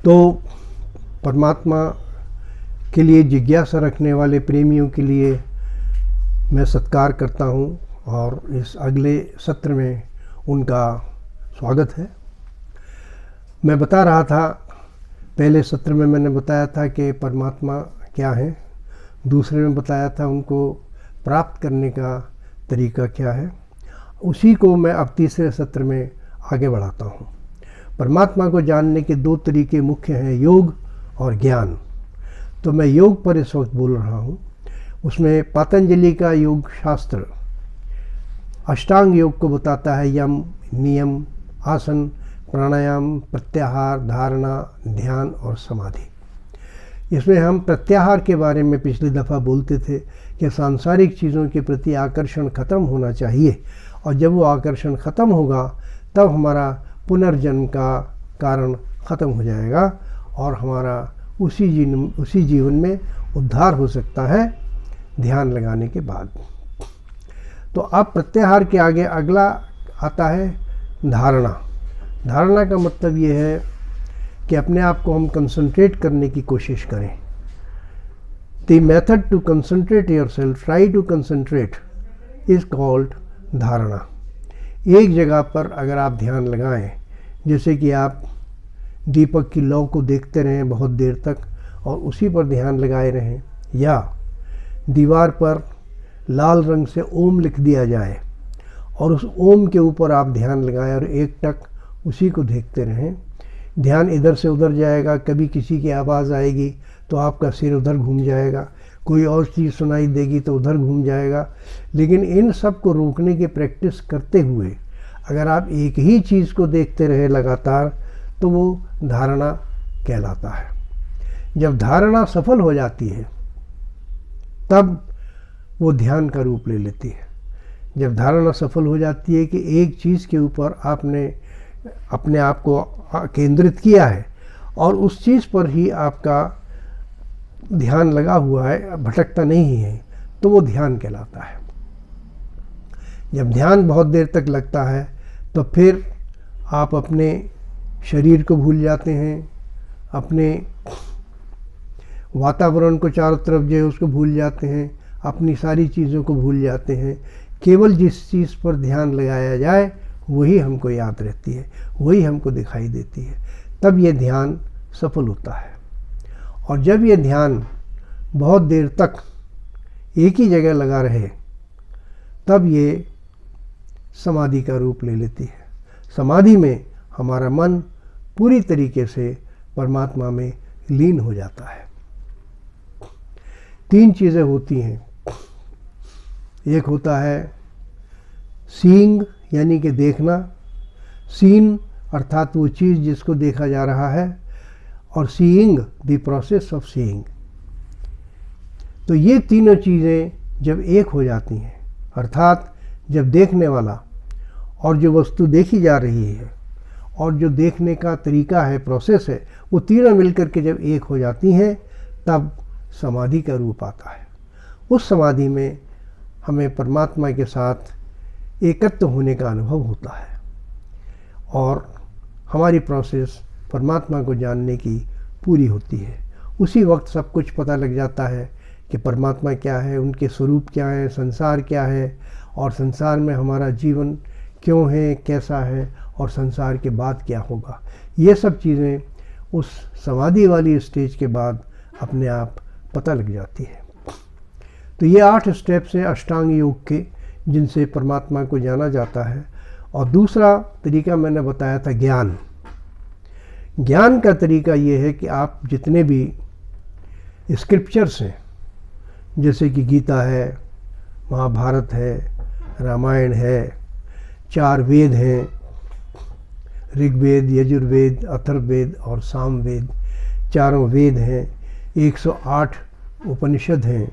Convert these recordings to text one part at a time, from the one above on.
तो परमात्मा के लिए जिज्ञासा रखने वाले प्रेमियों के लिए मैं सत्कार करता हूँ और इस अगले सत्र में उनका स्वागत है। मैं बता रहा था, पहले सत्र में मैंने बताया था कि परमात्मा क्या है, दूसरे में बताया था उनको प्राप्त करने का तरीका क्या है। उसी को मैं अब तीसरे सत्र में आगे बढ़ाता हूँ। परमात्मा को जानने के दो तरीके मुख्य हैं, योग और ज्ञान। तो मैं योग पर इस वक्त बोल रहा हूँ। उसमें पतंजलि का योग शास्त्र अष्टांग योग को बताता है, यम, नियम, आसन, प्राणायाम, प्रत्याहार, धारणा, ध्यान और समाधि। इसमें हम प्रत्याहार के बारे में पिछली दफ़ा बोलते थे कि सांसारिक चीज़ों के प्रति आकर्षण ख़त्म होना चाहिए, और जब वो आकर्षण ख़त्म होगा तब हमारा पुनर्जन्म का कारण ख़त्म हो जाएगा और हमारा उसी जीवन में उद्धार हो सकता है ध्यान लगाने के बाद। तो अब प्रत्याहार के आगे अगला आता है धारणा। धारणा का मतलब ये है कि अपने आप को हम कंसंट्रेट करने की कोशिश करें। The method to concentrate yourself, try to concentrate, is called dharana. एक जगह पर अगर आप ध्यान लगाएं, जैसे कि आप दीपक की लौ को देखते रहें बहुत देर तक और उसी पर ध्यान लगाए रहें, या दीवार पर लाल रंग से ओम लिख दिया जाए और उस ओम के ऊपर आप ध्यान लगाएं और एक टक उसी को देखते रहें। ध्यान इधर से उधर जाएगा, कभी किसी की आवाज़ आएगी तो आपका सिर उधर घूम जाएगा, कोई और चीज़ सुनाई देगी तो उधर घूम जाएगा। लेकिन इन सब को रोकने की प्रैक्टिस करते हुए अगर आप एक ही चीज़ को देखते रहे लगातार, तो वो धारणा कहलाता है। जब धारणा सफल हो जाती है तब वो ध्यान का रूप ले लेती है। जब धारणा सफल हो जाती है कि एक चीज़ के ऊपर आपने अपने आप को केंद्रित किया है और उस चीज़ पर ही आपका ध्यान लगा हुआ है, भटकता नहीं है, तो वो ध्यान कहलाता है। जब ध्यान बहुत देर तक लगता है तो फिर आप अपने शरीर को भूल जाते हैं, अपने वातावरण को चारों तरफ जो है उसको भूल जाते हैं, अपनी सारी चीज़ों को भूल जाते हैं। केवल जिस चीज़ पर ध्यान लगाया जाए वही हमको याद रहती है, वही हमको दिखाई देती है। तब ये ध्यान सफल होता है। और जब ये ध्यान बहुत देर तक एक ही जगह लगा रहे तब ये समाधि का रूप ले लेती है। समाधि में हमारा मन पूरी तरीके से परमात्मा में लीन हो जाता है। तीन चीज़ें होती हैं। एक होता है सीइंग, यानी कि देखना, सीन अर्थात वो चीज़ जिसको देखा जा रहा है, और seeing the process of seeing. तो ये तीनों चीज़ें जब एक हो जाती हैं, अर्थात जब देखने वाला और जो वस्तु देखी जा रही है और जो देखने का तरीका है, प्रोसेस है, वो तीनों मिलकर के जब एक हो जाती हैं तब समाधि का रूप आता है। उस समाधि में हमें परमात्मा के साथ एकत्व होने का अनुभव होता है और हमारी प्रोसेस परमात्मा को जानने की पूरी होती है। उसी वक्त सब कुछ पता लग जाता है कि परमात्मा क्या है, उनके स्वरूप क्या है, संसार क्या है और संसार में हमारा जीवन क्यों है, कैसा है और संसार के बाद क्या होगा। ये सब चीज़ें उस समाधि वाली स्टेज के बाद अपने आप पता लग जाती है। तो ये 8 स्टेप्स हैं अष्टांग योग के, जिनसे परमात्मा को जाना जाता है। और दूसरा तरीका मैंने बताया था ज्ञान। ज्ञान का तरीका ये है कि आप जितने भी स्क्रिप्चर्स हैं, जैसे कि गीता है, महाभारत है, रामायण है, 4 वेद हैं, ऋग्वेद, यजुर्वेद, अथर्ववेद और सामवेद, चारों वेद हैं, 108 उपनिषद हैं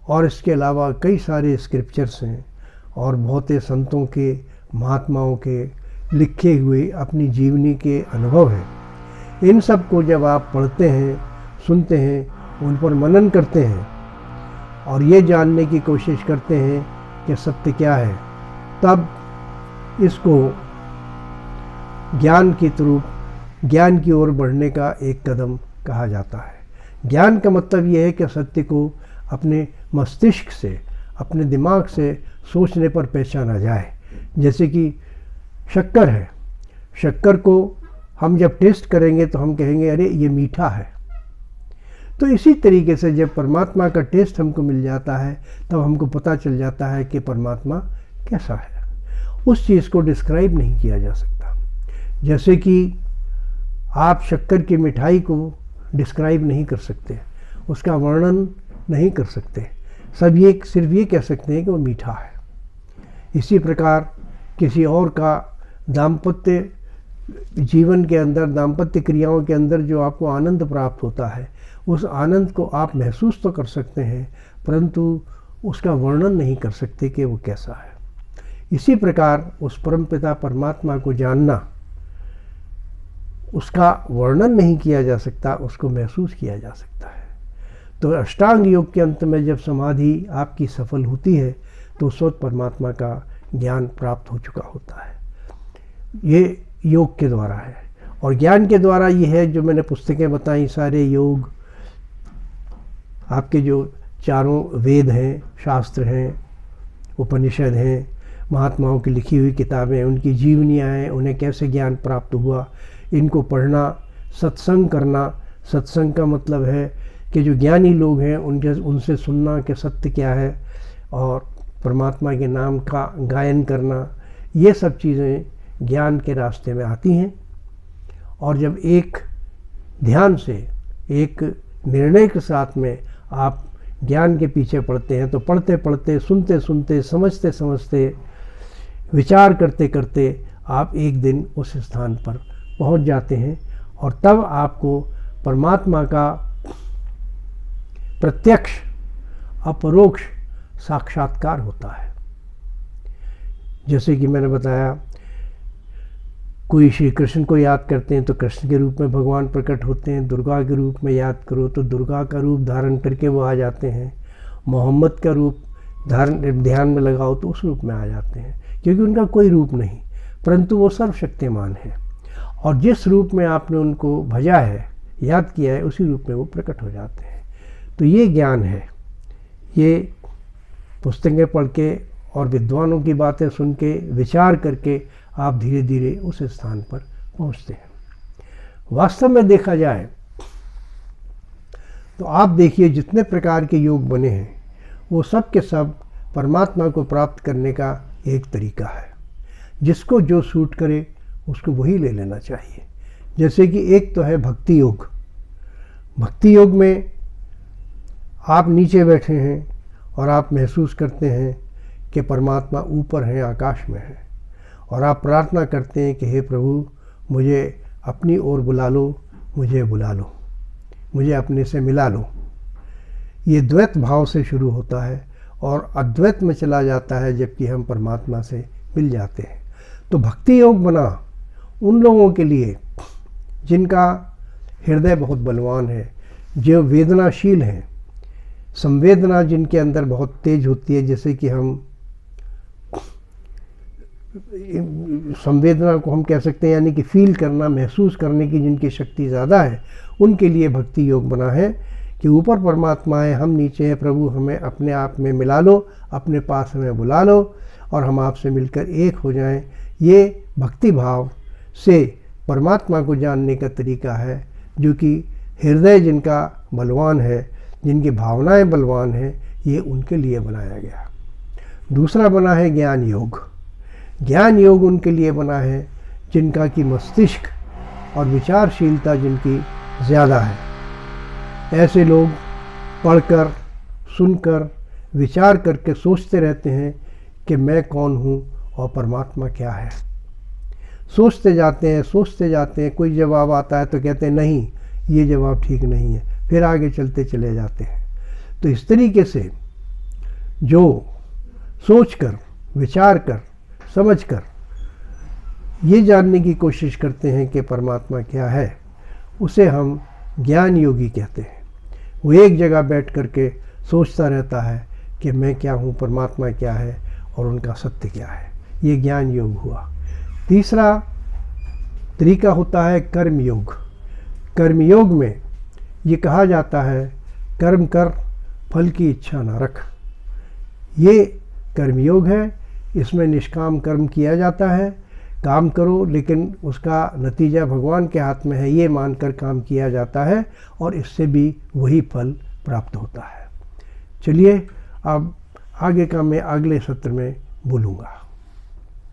और इसके अलावा कई सारे स्क्रिप्चर्स हैं और बहुत से संतों के, महात्माओं के लिखे हुए अपनी जीवनी के अनुभव हैं। इन सब को जब आप पढ़ते हैं, सुनते हैं, उन पर मनन करते हैं और ये जानने की कोशिश करते हैं कि सत्य क्या है, तब इसको ज्ञान के रूप ज्ञान की ओर बढ़ने का एक कदम कहा जाता है। ज्ञान का मतलब यह है कि सत्य को अपने मस्तिष्क से, अपने दिमाग से सोचने पर पहचाना जाए। जैसे कि शक्कर है, शक्कर को हम जब टेस्ट करेंगे तो हम कहेंगे अरे ये मीठा है। तो इसी तरीके से जब परमात्मा का टेस्ट हमको मिल जाता है तब हमको पता चल जाता है कि परमात्मा कैसा है। उस चीज़ को डिस्क्राइब नहीं किया जा सकता। जैसे कि आप शक्कर की मिठाई को डिस्क्राइब नहीं कर सकते, उसका वर्णन नहीं कर सकते, सब ये सिर्फ ये कह सकते हैं कि वो मीठा है। इसी प्रकार किसी और का दाम्पत्य जीवन के अंदर, दाम्पत्य क्रियाओं के अंदर जो आपको आनंद प्राप्त होता है, उस आनंद को आप महसूस तो कर सकते हैं परंतु उसका वर्णन नहीं कर सकते कि वो कैसा है। इसी प्रकार उस परमपिता परमात्मा को जानना, उसका वर्णन नहीं किया जा सकता, उसको महसूस किया जा सकता है। तो अष्टांग योग के अंत में जब समाधि आपकी सफल होती है तो उस वक्त परमात्मा का ज्ञान प्राप्त हो चुका होता है। ये योग के द्वारा है। और ज्ञान के द्वारा ये है जो मैंने पुस्तकें बताई, सारे योग, आपके जो चारों वेद हैं, शास्त्र हैं, उपनिषद हैं, महात्माओं की लिखी हुई किताबें, उनकी जीवनियाँ हैं, उन्हें कैसे ज्ञान प्राप्त हुआ, इनको पढ़ना, सत्संग करना। सत्संग का मतलब है कि जो ज्ञानी लोग हैं उनसे सुनना कि सत्य क्या है, और परमात्मा के नाम का गायन करना। ये सब चीज़ें ज्ञान के रास्ते में आती हैं। और जब एक ध्यान से, एक निर्णय के साथ में आप ज्ञान के पीछे पड़ते हैं तो पढ़ते पढ़ते, सुनते सुनते, समझते समझते, विचार करते करते आप एक दिन उस स्थान पर पहुंच जाते हैं और तब आपको परमात्मा का प्रत्यक्ष अपरोक्ष साक्षात्कार होता है। जैसे कि मैंने बताया, कोई श्री कृष्ण को याद करते हैं तो कृष्ण के रूप में भगवान प्रकट होते हैं, दुर्गा के रूप में याद करो तो दुर्गा का रूप धारण करके वो आ जाते हैं, मोहम्मद का रूप धारण ध्यान में लगाओ तो उस रूप में आ जाते हैं, क्योंकि उनका कोई रूप नहीं परंतु वो सर्वशक्तिमान है और जिस रूप में आपने उनको भजा है, याद किया है, उसी रूप में वो प्रकट हो जाते हैं। तो ये ज्ञान है। ये पुस्तकें पढ़ के और विद्वानों की बातें सुन के, विचार करके आप धीरे धीरे उस स्थान पर पहुंचते हैं। वास्तव में देखा जाए तो आप देखिए जितने प्रकार के योग बने हैं वो सब के सब परमात्मा को प्राप्त करने का एक तरीका है। जिसको जो सूट करे उसको वही ले लेना चाहिए। जैसे कि एक तो है भक्ति योग। भक्ति योग में आप नीचे बैठे हैं और आप महसूस करते हैं कि परमात्मा ऊपर है, आकाश में है, और आप प्रार्थना करते हैं कि हे प्रभु मुझे अपनी ओर बुला लो, मुझे बुला लो, मुझे अपने से मिला लो। ये द्वैत भाव से शुरू होता है और अद्वैत में चला जाता है जबकि हम परमात्मा से मिल जाते हैं। तो भक्ति योग बना उन लोगों के लिए जिनका हृदय बहुत बलवान है, जो वेदनाशील हैं, संवेदना जिनके अंदर बहुत तेज होती है। जैसे कि हम संवेदना को हम कह सकते हैं, यानी कि फील करना, महसूस करने की जिनकी शक्ति ज़्यादा है, उनके लिए भक्ति योग बना है कि ऊपर परमात्मा है, हम नीचे हैं, प्रभु हमें अपने आप में मिला लो, अपने पास हमें बुला लो और हम आपसे मिलकर एक हो जाएं। ये भक्ति भाव से परमात्मा को जानने का तरीका है, जो कि हृदय जिनका बलवान है, जिनकी भावनाएं बलवान हैं, ये उनके लिए बनाया गया। दूसरा बना है ज्ञान योग। ज्ञान योग उनके लिए बना है जिनका कि मस्तिष्क और विचारशीलता जिनकी ज़्यादा है। ऐसे लोग पढ़कर, सुनकर, विचार करके सोचते रहते हैं कि मैं कौन हूँ और परमात्मा क्या है। सोचते जाते हैं, सोचते जाते हैं, कोई जवाब आता है तो कहते हैं नहीं ये जवाब ठीक नहीं है, फिर आगे चलते चले जाते हैं। तो इस तरीके से जो सोचकर, विचार कर, समझकर ये जानने की कोशिश करते हैं कि परमात्मा क्या है, उसे हम ज्ञान योगी कहते हैं। वो एक जगह बैठ करके सोचता रहता है कि मैं क्या हूँ, परमात्मा क्या है और उनका सत्य क्या है। ये ज्ञान योग हुआ। तीसरा तरीका होता है कर्मयोग। कर्मयोग में ये कहा जाता है कर्म कर फल की इच्छा न रख। ये कर्मयोग है। इसमें निष्काम कर्म किया जाता है। काम करो लेकिन उसका नतीजा भगवान के हाथ में है, ये मानकर काम किया जाता है और इससे भी वही फल प्राप्त होता है। चलिए अब आगे का मैं अगले सत्र में बोलूँगा।